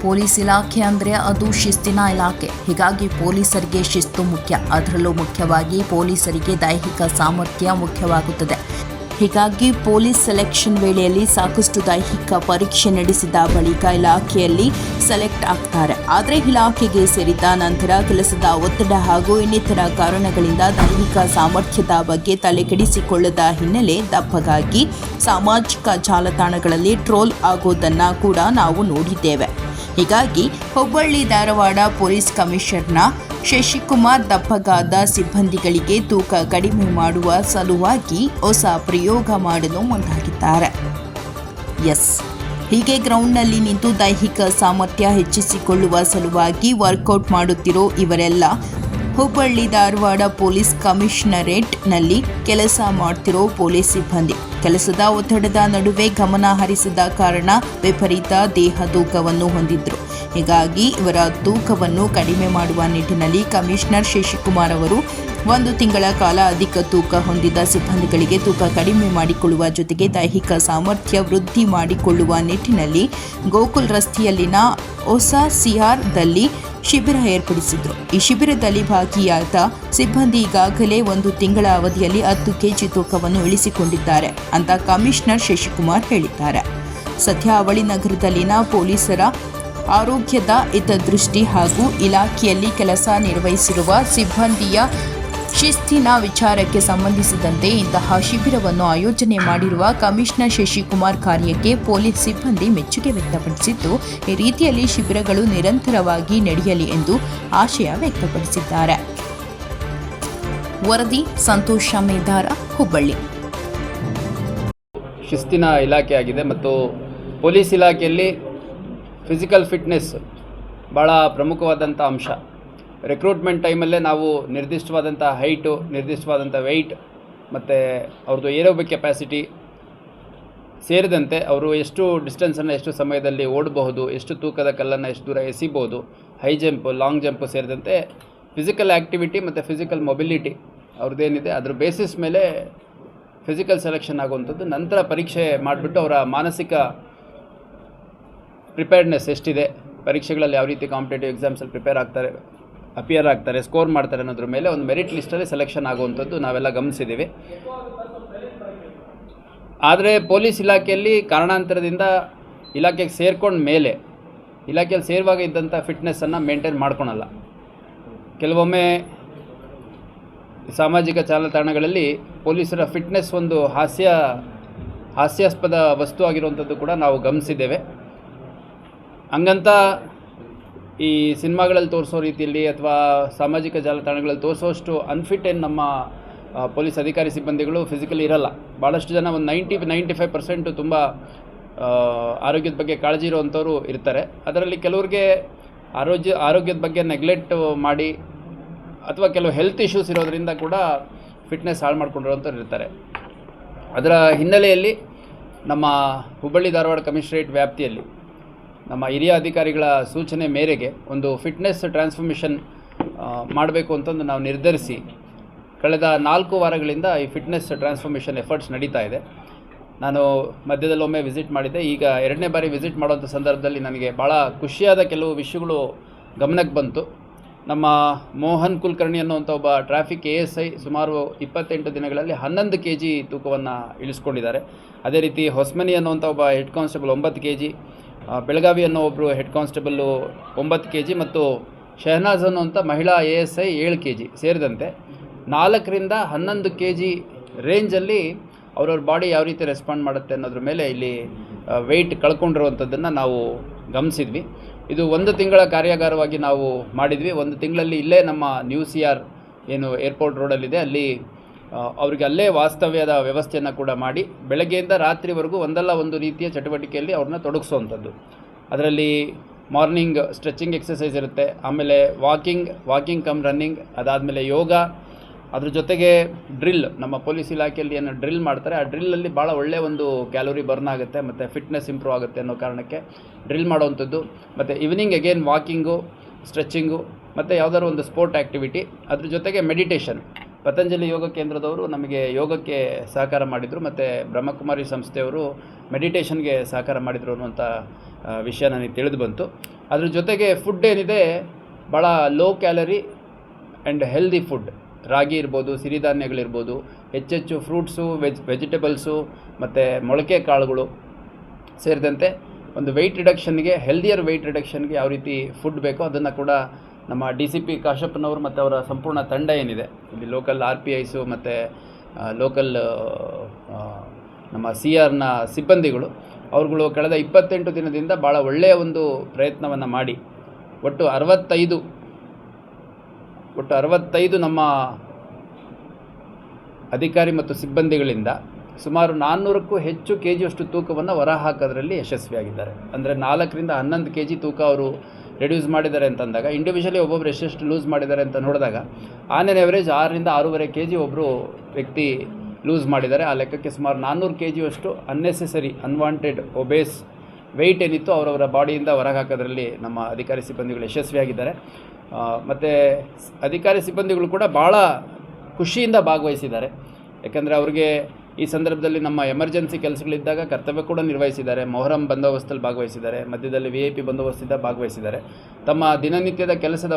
Police ಇಲಾಖೆ ಅಂದರೆ ಅದು ಶಿಸ್ತಿನ ಇಲಾಖೆ. ಹೀಗಾಗಿ ಪೊಲೀಸರಿಗೆ ಶಿಸ್ತು ಮುಖ್ಯ. ಅದರಲ್ಲೂ ಮುಖ್ಯವಾಗಿ ಪೊಲೀಸರಿಗೆ ದೈಹಿಕ ಸಾಮರ್ಥ್ಯ ಮುಖ್ಯವಾಗುತ್ತದೆ. ಹೀಗಾಗಿ ಪೊಲೀಸ್ ಸೆಲೆಕ್ಷನ್ ವೇಳೆಯಲ್ಲಿ ಸಾಕಷ್ಟು ದೈಹಿಕ ಪರೀಕ್ಷೆ ನಡೆಸಿದ ಬಳಿಕ ಇಲಾಖೆಯಲ್ಲಿ ಸೆಲೆಕ್ಟ್ ಆಗ್ತಾರೆ. ಆದರೆ ಇಲಾಖೆಗೆ ಸೇರಿದ ನಂತರ ಕೆಲಸದ ಒತ್ತಡ ಹಾಗೂ ಇನ್ನಿತರ ಕಾರಣಗಳಿಂದ ದೈಹಿಕ ಸಾಮರ್ಥ್ಯದ ಬಗ್ಗೆ ತಲೆಕೆಡಿಸಿಕೊಳ್ಳದ ಹಿನ್ನೆಲೆ ದಪ್ಪಗಾಗಿ ಸಾಮಾಜಿಕ ಜಾಲತಾಣಗಳಲ್ಲಿ ಟ್ರೋಲ್ ಆಗೋದನ್ನು ಕೂಡ ನಾವು ನೋಡಿದ್ದೇವೆ. ಹೀಗಾಗಿ ಹುಬ್ಬಳ್ಳಿ ಧಾರವಾಡ ಪೊಲೀಸ್ ಕಮಿಷನರ್ನ ಶಶಿಕುಮಾರ್ ದಪ್ಪಗಾದ ಸಿಬ್ಬಂದಿಗಳಿಗೆ ತೂಕ ಕಡಿಮೆ ಮಾಡುವ ಸಲುವಾಗಿ ಹೊಸ ಪ್ರಯೋಗ ಮಾಡಲು ಮುಂದಾಗಿದ್ದಾರೆ. ಹೀಗೆ ಗ್ರೌಂಡ್ನಲ್ಲಿ ನಿಂತು ದೈಹಿಕ ಸಾಮರ್ಥ್ಯ ಹೆಚ್ಚಿಸಿಕೊಳ್ಳುವ ಸಲುವಾಗಿ ವರ್ಕೌಟ್ ಮಾಡುತ್ತಿರೋ ಇವರೆಲ್ಲ ಹುಬ್ಬಳ್ಳಿ ಧಾರವಾಡ ಪೊಲೀಸ್ ಕಮಿಷನರೇಟ್ನಲ್ಲಿ ಕೆಲಸ ಮಾಡ್ತಿರೋ ಪೊಲೀಸ್ ಸಿಬ್ಬಂದಿ. ಕೆಲಸದ ಒತ್ತಡದ ನಡುವೆ ಗಮನ ಹರಿಸಿದ ಕಾರಣ ವಿಪರೀತ ದೇಹ ತೂಕವನ್ನು ಹೊಂದಿದ್ರು. ಹೀಗಾಗಿ ಇವರ ತೂಕವನ್ನು ಕಡಿಮೆ ಮಾಡುವ ನಿಟ್ಟಿನಲ್ಲಿ ಕಮಿಷನರ್ ಶಶಿಕುಮಾರ್ ಅವರು 1 ತಿಂಗಳ ಕಾಲ ಅಧಿಕ ತೂಕ ಹೊಂದಿದ ಸಿಬ್ಬಂದಿಗಳಿಗೆ ತೂಕ ಕಡಿಮೆ ಮಾಡಿಕೊಳ್ಳುವ ಜೊತೆಗೆ ದೈಹಿಕ ಸಾಮರ್ಥ್ಯ ವೃದ್ಧಿ ಮಾಡಿಕೊಳ್ಳುವ ನಿಟ್ಟಿನಲ್ಲಿ ಗೋಕುಲ್ ರಸ್ತೆಯಲ್ಲಿನ ಹೊಸ ಸಿಆರ್ದಲ್ಲಿ ಶಿಬಿರ ಏರ್ಪಡಿಸಿದ್ರು. ಈ ಶಿಬಿರದಲ್ಲಿ ಭಾಗಿಯಾದ ಸಿಬ್ಬಂದಿ ಈಗಾಗಲೇ 1 ತಿಂಗಳ ಅವಧಿಯಲ್ಲಿ 10 ಕೆಜಿ ತೂಕವನ್ನು ಇಳಿಸಿಕೊಂಡಿದ್ದಾರೆ ಅಂತ ಕಮಿಷನರ್ ಶಶಿಕುಮಾರ್ ಹೇಳಿದ್ದಾರೆ. ಸದ್ಯ ಅವಳಿ ನಗರದಲ್ಲಿನ ಪೊಲೀಸರ ಆರೋಗ್ಯದ ಹಿತದೃಷ್ಟಿ ಹಾಗೂ ಇಲಾಖೆಯಲ್ಲಿ ಕೆಲಸ ನಿರ್ವಹಿಸಿರುವ ಸಿಬ್ಬಂದಿಯ ಶಿಸ್ತಿನ ವಿಚಾರಕ್ಕೆ ಸಂಬಂಧಿಸಿದಂತೆ ಇಂತಹ ಶಿಬಿರವನ್ನು ಆಯೋಜನೆ ಮಾಡಿರುವ ಕಮಿಷನರ್ ಶಶಿಕುಮಾರ್ ಕಾರ್ಯಕ್ಕೆ ಪೊಲೀಸ್ ಸಿಬ್ಬಂದಿ ಮೆಚ್ಚುಗೆ ವ್ಯಕ್ತಪಡಿಸಿದ್ದು, ಈ ರೀತಿಯಲ್ಲಿ ಶಿಬಿರಗಳು ನಿರಂತರವಾಗಿ ನಡೆಯಲಿ ಎಂದು ಆಶಯ ವ್ಯಕ್ತಪಡಿಸಿದ್ದಾರೆ. ವರದಿ ಸಂತೋಷ ಮೇದಾರ, ಹುಬ್ಬಳ್ಳಿ. ಶಿಸ್ತಿನ ಇಲಾಖೆಯಾಗಿದೆ ಮತ್ತು ಪೊಲೀಸ್ ಇಲಾಖೆಯಲ್ಲಿ ಫಿಸಿಕಲ್ ಫಿಟ್ನೆಸ್ ಭಾಳ ಪ್ರಮುಖವಾದಂಥ ಅಂಶ. ರಿಕ್ರೂಟ್ಮೆಂಟ್ ಟೈಮಲ್ಲೇ ನಾವು ನಿರ್ದಿಷ್ಟವಾದಂಥ ಹೈಟು, ನಿರ್ದಿಷ್ಟವಾದಂಥ ವೆಯ್ಟ್ ಮತ್ತು ಅವ್ರದ್ದು ಏರೋಬಿಕ್ ಕೆಪಾಸಿಟಿ ಸೇರಿದಂತೆ ಅವರು ಎಷ್ಟು ಡಿಸ್ಟೆನ್ಸನ್ನು ಎಷ್ಟು ಸಮಯದಲ್ಲಿ ಓಡಬಹುದು, ಎಷ್ಟು ತೂಕದ ಕಲ್ಲನ್ನು ಎಷ್ಟು ದೂರ ಎಸಿಬೋದು, ಹೈ ಜಂಪ್, ಲಾಂಗ್ ಜಂಪು ಸೇರಿದಂತೆ ಫಿಸಿಕಲ್ ಆ್ಯಕ್ಟಿವಿಟಿ ಮತ್ತು ಫಿಸಿಕಲ್ ಮೊಬಿಲಿಟಿ ಅವ್ರದ್ದೇನಿದೆ ಅದ್ರ ಬೇಸಿಸ್ ಮೇಲೆ ಫಿಸಿಕಲ್ ಸೆಲೆಕ್ಷನ್ ಆಗುವಂಥದ್ದು. ನಂತರ ಪರೀಕ್ಷೆ ಮಾಡಿಬಿಟ್ಟು ಅವರ ಮಾನಸಿಕ ಪ್ರಿಪೇರ್ಡ್ನೆಸ್ ಎಷ್ಟಿದೆ, ಪರೀಕ್ಷೆಗಳಲ್ಲಿ ಯಾವ ರೀತಿ ಕಾಂಪಿಟೇಟಿವ್ ಎಕ್ಸಾಮ್ಸಲ್ಲಿ ಅಪಿಯರ್ ಆಗ್ತಾರೆ, ಸ್ಕೋರ್ ಮಾಡ್ತಾರೆ ಅನ್ನೋದ್ರ ಮೇಲೆ ಒಂದು ಮೆರಿಟ್ ಲಿಸ್ಟಲ್ಲಿ ಸೆಲೆಕ್ಷನ್ ಆಗುವಂಥದ್ದು ನಾವೆಲ್ಲ ಗಮನಿಸಿದ್ದೀವಿ. ಆದರೆ ಪೊಲೀಸ್ ಇಲಾಖೆಯಲ್ಲಿ ಕಾರಣಾಂತರದಿಂದ ಇಲಾಖೆಗೆ ಸೇರ್ಕೊಂಡ ಮೇಲೆ ಇಲಾಖೆಯಲ್ಲಿ ಸೇರುವಾಗ ಇದ್ದಂಥ ಫಿಟ್ನೆಸ್ಸನ್ನು ಮೇಂಟೈನ್ ಮಾಡ್ಕೊಳಲ್ಲ. ಕೆಲವೊಮ್ಮೆ ಸಾಮಾಜಿಕ ಜಾಲತಾಣಗಳಲ್ಲಿ ಪೊಲೀಸರ ಫಿಟ್ನೆಸ್ ಒಂದು ಹಾಸ್ಯಾಸ್ಪದ ವಸ್ತು ಆಗಿರುವಂಥದ್ದು ಕೂಡ ನಾವು ಗಮನಿಸಿದ್ದೇವೆ. ಹಂಗಂತ ಈ ಸಿನಿಮಾಗಳಲ್ಲಿ ತೋರಿಸೋ ರೀತಿಯಲ್ಲಿ ಅಥವಾ ಸಾಮಾಜಿಕ ಜಾಲತಾಣಗಳಲ್ಲಿ ತೋರಿಸೋಷ್ಟು ಅನ್ಫಿಟ್ ಏನು ನಮ್ಮ ಪೊಲೀಸ್ ಅಧಿಕಾರಿ ಸಿಬ್ಬಂದಿಗಳು ಫಿಸಿಕಲಿ ಇರಲ್ಲ. ಭಾಳಷ್ಟು ಜನ ಒಂದು 90-95% ತುಂಬ ಆರೋಗ್ಯದ ಬಗ್ಗೆ ಕಾಳಜಿ ಇರುವಂಥವ್ರು ಇರ್ತಾರೆ. ಅದರಲ್ಲಿ ಕೆಲವ್ರಿಗೆ ಆರೋಗ್ಯದ ಬಗ್ಗೆ ನೆಗ್ಲೆಕ್ಟ್ ಮಾಡಿ ಅಥವಾ ಕೆಲವು ಹೆಲ್ತ್ ಇಶ್ಯೂಸ್ ಇರೋದರಿಂದ ಕೂಡ ಫಿಟ್ನೆಸ್ ಹಾಳು ಮಾಡ್ಕೊಂಡಿರೋಂಥವ್ರು ಇರ್ತಾರೆ. ಅದರ ಹಿನ್ನೆಲೆಯಲ್ಲಿ ನಮ್ಮ ಹುಬ್ಬಳ್ಳಿ ಧಾರವಾಡ ಕಮಿಷನರೇಟ್ ವ್ಯಾಪ್ತಿಯಲ್ಲಿ ನಮ್ಮ ಹಿರಿಯ ಅಧಿಕಾರಿಗಳ ಸೂಚನೆ ಮೇರೆಗೆ ಒಂದು ಫಿಟ್ನೆಸ್ ಟ್ರಾನ್ಸ್ಫಾರ್ಮೇಷನ್ ಮಾಡಬೇಕು ಅಂತಂದು ನಾವು ನಿರ್ಧರಿಸಿ ಕಳೆದ 4 ವಾರಗಳಿಂದ ಈ ಫಿಟ್ನೆಸ್ ಟ್ರಾನ್ಸ್ಫಾರ್ಮೇಷನ್ ಎಫರ್ಟ್ಸ್ ನಡೀತಾ ಇದೆ. ನಾನು ಮಧ್ಯದಲ್ಲೊಮ್ಮೆ ವಿಸಿಟ್ ಮಾಡಿದ್ದೆ. ಈಗ 2ನೇ ಬಾರಿ ವಿಸಿಟ್ ಮಾಡೋಂಥ ಸಂದರ್ಭದಲ್ಲಿ ನನಗೆ ಭಾಳ ಖುಷಿಯಾದ ಕೆಲವು ವಿಷಯಗಳು ಗಮನಕ್ಕೆ ಬಂತು. ನಮ್ಮ ಮೋಹನ್ ಕುಲಕರ್ಣಿ ಅನ್ನುವಂಥ ಒಬ್ಬ ಟ್ರಾಫಿಕ್ ASI ಸುಮಾರು 28 ದಿನಗಳಲ್ಲಿ 11 kg ತೂಕವನ್ನು ಇಳಿಸ್ಕೊಂಡಿದ್ದಾರೆ. ಅದೇ ರೀತಿ ಹೊಸ್ಮನಿ ಅನ್ನುವಂಥ ಒಬ್ಬ ಹೆಡ್ ಕಾನ್ಸ್ಟೇಬಲ್ 9 kg, ಬೆಳಗಾವಿ ಅನ್ನೋ ಒಬ್ಬರು ಹೆಡ್ ಕಾನ್ಸ್ಟೇಬಲ್ಲು 9 kg ಮತ್ತು ಶಹನಾಜ್ ಅನ್ನುವಂಥ ಮಹಿಳಾ ASI 7 kg ಸೇರಿದಂತೆ 4ರಿಂದ 11 kg ರೇಂಜಲ್ಲಿ ಅವ್ರವ್ರ ಬಾಡಿ ಯಾವ ರೀತಿ ರೆಸ್ಪಾಂಡ್ ಮಾಡುತ್ತೆ ಅನ್ನೋದ್ರ ಮೇಲೆ ಇಲ್ಲಿ ವೆಯ್ಟ್ ಕಳ್ಕೊಂಡಿರುವಂಥದ್ದನ್ನು ನಾವು ಗಮನಿಸಿದ್ವಿ. ಇದು 1 ತಿಂಗಳ ಕಾರ್ಯಾಗಾರವಾಗಿ ನಾವು ಮಾಡಿದ್ವಿ. 1 ತಿಂಗಳಲ್ಲಿ ಇಲ್ಲೇ ನಮ್ಮ ನ್ಯೂ CR ಏನು ಏರ್ಪೋರ್ಟ್ ರೋಡಲ್ಲಿದೆ ಅಲ್ಲಿ ಅವರಿಗೆ ಅಲ್ಲೇ ವಾಸ್ತವ್ಯದ ವ್ಯವಸ್ಥೆಯನ್ನು ಕೂಡ ಮಾಡಿ ಬೆಳಗ್ಗೆಯಿಂದ ರಾತ್ರಿವರೆಗೂ ಒಂದಲ್ಲ ಒಂದು ರೀತಿಯ ಚಟುವಟಿಕೆಯಲ್ಲಿ ಅವ್ರನ್ನ ತೊಡಗಿಸುವಂಥದ್ದು. ಅದರಲ್ಲಿ ಮಾರ್ನಿಂಗ್ ಸ್ಟ್ರೆಚಿಂಗ್ ಎಕ್ಸಸೈಸ್ ಇರುತ್ತೆ, ಆಮೇಲೆ ವಾಕಿಂಗ್ ಕಮ್ ರನ್ನಿಂಗ್, ಅದಾದಮೇಲೆ ಯೋಗ, ಅದ್ರ ಜೊತೆಗೆ ಡ್ರಿಲ್. ನಮ್ಮ ಪೊಲೀಸ್ ಇಲಾಖೆಯಲ್ಲಿ ಏನು ಡ್ರಿಲ್ ಮಾಡ್ತಾರೆ ಆ ಡ್ರಿಲ್ಲಲ್ಲಿ ಭಾಳ ಒಳ್ಳೆಯ ಒಂದು ಕ್ಯಾಲೋರಿ ಬರ್ನ್ ಆಗುತ್ತೆ ಮತ್ತು ಫಿಟ್ನೆಸ್ ಇಂಪ್ರೂವ್ ಆಗುತ್ತೆ ಅನ್ನೋ ಕಾರಣಕ್ಕೆ ಡ್ರಿಲ್ ಮಾಡೋವಂಥದ್ದು. ಮತ್ತು ಈವ್ನಿಂಗ್ ಅಗೇನ್ ವಾಕಿಂಗು, ಸ್ಟ್ರೆಚಿಂಗು ಮತ್ತು ಯಾವುದಾದ್ರು ಒಂದು ಸ್ಪೋರ್ಟ್ ಆ್ಯಕ್ಟಿವಿಟಿ. ಅದ್ರ ಜೊತೆಗೆ ಮೆಡಿಟೇಷನ್. ಪತಂಜಲಿ ಯೋಗ ಕೇಂದ್ರದವರು ನಮಗೆ ಯೋಗಕ್ಕೆ ಸಹಕಾರ ಮಾಡಿದರು ಮತ್ತು ಬ್ರಹ್ಮಕುಮಾರಿ ಸಂಸ್ಥೆಯವರು ಮೆಡಿಟೇಷನ್ಗೆ ಸಹಕಾರ ಮಾಡಿದರು ಅನ್ನುವಂಥ ವಿಷಯ ನನಗೆ ತಿಳಿದು ಬಂತು. ಅದ್ರ ಜೊತೆಗೆ ಫುಡ್ ಏನಿದೆ ಭಾಳ low calorie and healthy food, ರಾಗಿ ಇರ್ಬೋದು, ಸಿರಿಧಾನ್ಯಗಳಿರ್ಬೋದು, ಹೆಚ್ಚೆಚ್ಚು ಫ್ರೂಟ್ಸು, ವೆಜಿಟೇಬಲ್ಸು ಮತ್ತು ಮೊಳಕೆ ಕಾಳುಗಳು ಸೇರಿದಂತೆ ಒಂದು ವೆಯ್ಟ್ ರಿಡಕ್ಷನ್ಗೆ, ಹೆಲ್ದಿಯರ್ ವೆಯ್ಟ್ ರಿಡಕ್ಷನ್ಗೆ ಯಾವ ರೀತಿ ಫುಡ್ ಬೇಕೋ ಅದನ್ನು ಕೂಡ ನಮ್ಮ DCP ಕಾಶಪ್ಪನವರು ಮತ್ತು ಅವರ ಸಂಪೂರ್ಣ ತಂಡ ಏನಿದೆ, ಇಲ್ಲಿ ಲೋಕಲ್ RPIಸು ಮತ್ತು ಲೋಕಲ್ ನಮ್ಮ CRನ ಸಿಬ್ಬಂದಿಗಳು ಅವ್ರುಗಳು ಕಳೆದ 28 ದಿನದಿಂದ ಭಾಳ ಒಳ್ಳೆಯ ಒಂದು ಪ್ರಯತ್ನವನ್ನು ಮಾಡಿ ಒಟ್ಟು 65 ನಮ್ಮ ಅಧಿಕಾರಿ ಮತ್ತು ಸಿಬ್ಬಂದಿಗಳಿಂದ ಸುಮಾರು 400ಕ್ಕೂ ಹೆಚ್ಚು KGಯಷ್ಟು ತೂಕವನ್ನು ಹೊರಹಾಕೋದ್ರಲ್ಲಿ ಯಶಸ್ವಿಯಾಗಿದ್ದಾರೆ. ಅಂದರೆ 4 ರಿಂದ 11 kg ತೂಕ ಅವರು ರೆಡ್ಯೂಸ್ ಮಾಡಿದ್ದಾರೆ ಅಂತಂದಾಗ, ಇಂಡಿವಿಜುವಲಿ ಒಬ್ಬೊಬ್ಬರು ಎಷ್ಟೆಷ್ಟು ಲೂಸ್ ಮಾಡಿದ್ದಾರೆ ಅಂತ ನೋಡಿದಾಗ ಆನ್ ಆನ್ ಎವರೇಜ್ 6 ರಿಂದ 6.5 kg ಒಬ್ಬರು ವ್ಯಕ್ತಿ ಲೂಸ್ ಮಾಡಿದ್ದಾರೆ. ಆ ಲೆಕ್ಕಕ್ಕೆ ಸುಮಾರು 400 kgಯಷ್ಟು ಅನ್ನೆಸೆಸರಿ ಅನ್ವಾಂಟೆಡ್ ಒಬೇಸ್ ವೆಯ್ಟ್ ಏನಿತ್ತು ಅವರವರ ಬಾಡಿಯಿಂದ ಹೊರಗೆ ಹಾಕೋದ್ರಲ್ಲಿ ನಮ್ಮ ಅಧಿಕಾರಿ ಸಿಬ್ಬಂದಿಗಳು ಯಶಸ್ವಿಯಾಗಿದ್ದಾರೆ. ಮತ್ತು ಅಧಿಕಾರಿ ಸಿಬ್ಬಂದಿಗಳು ಕೂಡ ಭಾಳ ಖುಷಿಯಿಂದ ಭಾಗವಹಿಸಿದ್ದಾರೆ. ಯಾಕಂದರೆ ಅವ್ರಿಗೆ ಈ ಸಂದರ್ಭದಲ್ಲಿ ನಮ್ಮ ಎಮರ್ಜೆನ್ಸಿ ಕೆಲಸಗಳಿದ್ದಾಗ ಕರ್ತವ್ಯ ಕೂಡ ನಿರ್ವಹಿಸಿದ್ದಾರೆ. ಮೊಹರಂ ಬಂದೋಬಸ್ತಲ್ಲಿ ಭಾಗವಹಿಸಿದ್ದಾರೆ, ಮಧ್ಯದಲ್ಲಿ VIP ಬಂದೋಬಸ್ತಿದ್ದ ಭಾಗವಹಿಸಿದ್ದಾರೆ. ತಮ್ಮ ದಿನನಿತ್ಯದ ಕೆಲಸದ